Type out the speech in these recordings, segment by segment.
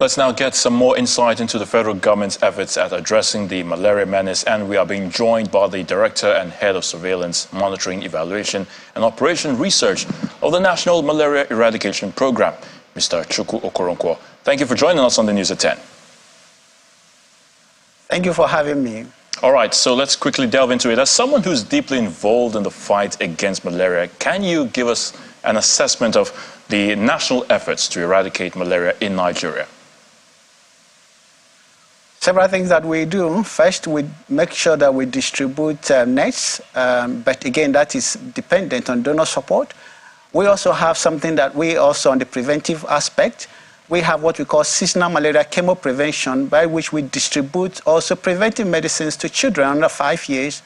Let's now get some more insight into the federal government's efforts at addressing the malaria menace, and we are being joined by the Director and Head of Surveillance, Monitoring, Evaluation and Operation Research of the National Malaria Eradication Program, Mr. Chukwu Okoronkwo. Thank you for joining us on the News at 10. Thank you for having me. All right, so let's quickly delve into it. As someone who's deeply involved in the fight against malaria, can you give us an assessment of the national efforts to eradicate malaria in Nigeria? Several things that we do. First, we make sure that we distribute nets, but again, that is dependent on donor support. We also have something that we also, on the preventive aspect, we have what we call seasonal malaria chemo prevention, by which we distribute also preventive medicines to children under 5 years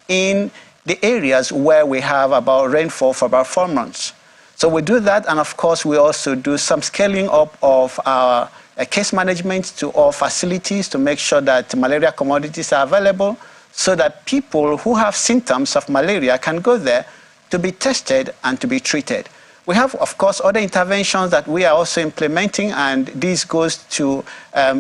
in the areas where we have about rainfall for about 4 months. So we do that, and of course, we also do some scaling up of our case management to all facilities to make sure that malaria commodities are available so that people who have symptoms of malaria can go there to be tested and to be treated. We have, of course, other interventions that we are also implementing, and this goes to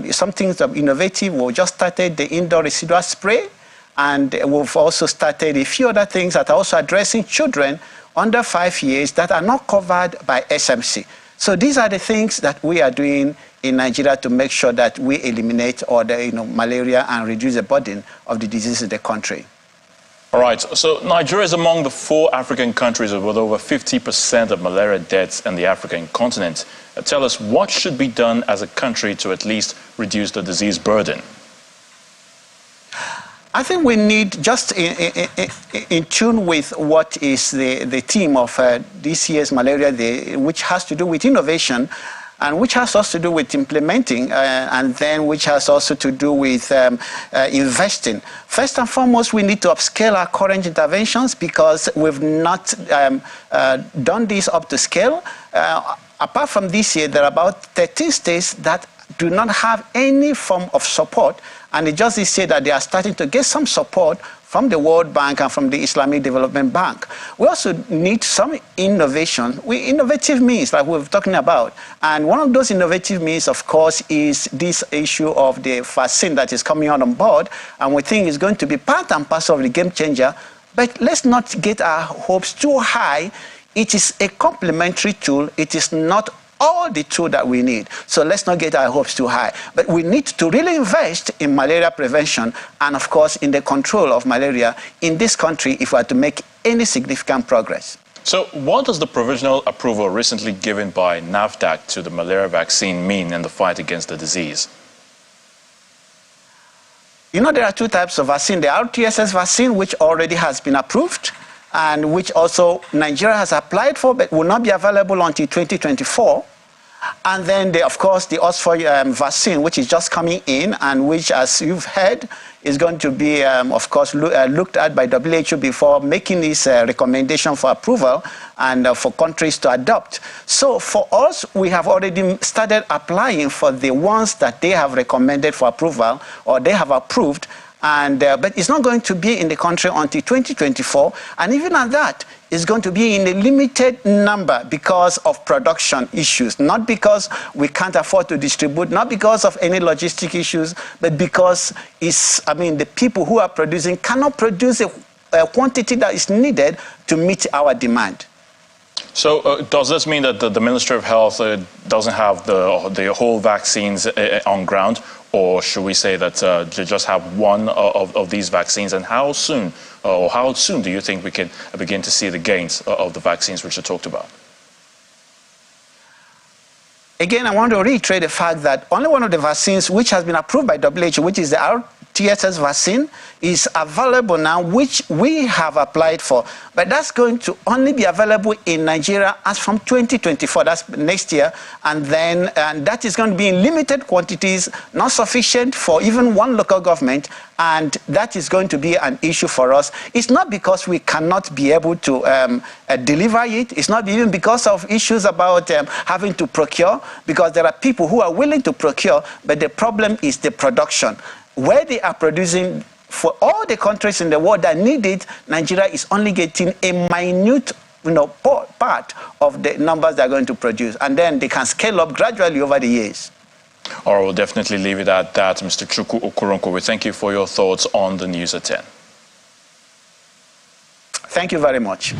some things that are innovative. We just started the indoor residual spray, and we've also started a few other things that are also addressing children under 5 years that are not covered by SMC. So these are the things that we are doing in Nigeria to make sure that we eliminate all the malaria and reduce the burden of the disease in the country. All right, so Nigeria is among the 4 African countries with over 50% of malaria deaths in the African continent. Tell us, what should be done as a country to at least reduce the disease burden? I think we need, just in tune with what is the theme of this year's Malaria Day, which has to do with innovation, and which has also to do with implementing, and then which has also to do with investing. First and foremost, we need to upscale our current interventions because we've not done this up to scale. Apart from this year, there are about 13 states that do not have any form of support, and it just is said that they are starting to get some support from the World Bank and from the Islamic Development Bank. We also need some innovation. Innovative means, like we're talking about, and one of those innovative means, of course, is this issue of the vaccine that is coming on board, and we think is going to be part and parcel of the game changer. But let's not get our hopes too high. It is a complementary tool. It is not all the tool that we need. So let's not get our hopes too high. But we need to really invest in malaria prevention and, of course, in the control of malaria in this country if we are to make any significant progress. So what does the provisional approval recently given by NAFDAC to the malaria vaccine mean in the fight against the disease? You know, there are 2 types of vaccine. The RTSS vaccine, which already has been approved, and which also Nigeria has applied for, but will not be available until 2024. And then, of course, the Oxford vaccine, which is just coming in, and which, as you've heard, is going to be, of course, looked at by WHO before making this recommendation for approval and for countries to adopt. So for us, we have already started applying for the ones that they have recommended for approval or they have approved. But it's not going to be in the country until 2024, and even at that, it's going to be in a limited number because of production issues, not because we can't afford to distribute, not because of any logistic issues, but because the people who are producing cannot produce a quantity that is needed to meet our demand. So does this mean that the Ministry of Health doesn't have the whole vaccines on ground? Or should we say that they just have one of these vaccines? And how soon do you think we can begin to see the gains of the vaccines which you talked about? Again, I want to reiterate the fact that only one of the vaccines which has been approved by WHO, which is the RTSS vaccine, is available now, which we have applied for. But that's going to only be available in Nigeria as from 2024, that's next year. And that is going to be in limited quantities, not sufficient for even one local government. And that is going to be an issue for us. It's not because we cannot be able to deliver it. It's not even because of issues about having to procure, because there are people who are willing to procure, but the problem is the production. Where they are producing for all the countries in the world that need it, Nigeria is only getting a minute part of the numbers they're going to produce. And then they can scale up gradually over the years. All right, we'll definitely leave it at that. Mr. Chukwu Okuronko, we thank you for your thoughts on the news at 10. Thank you very much.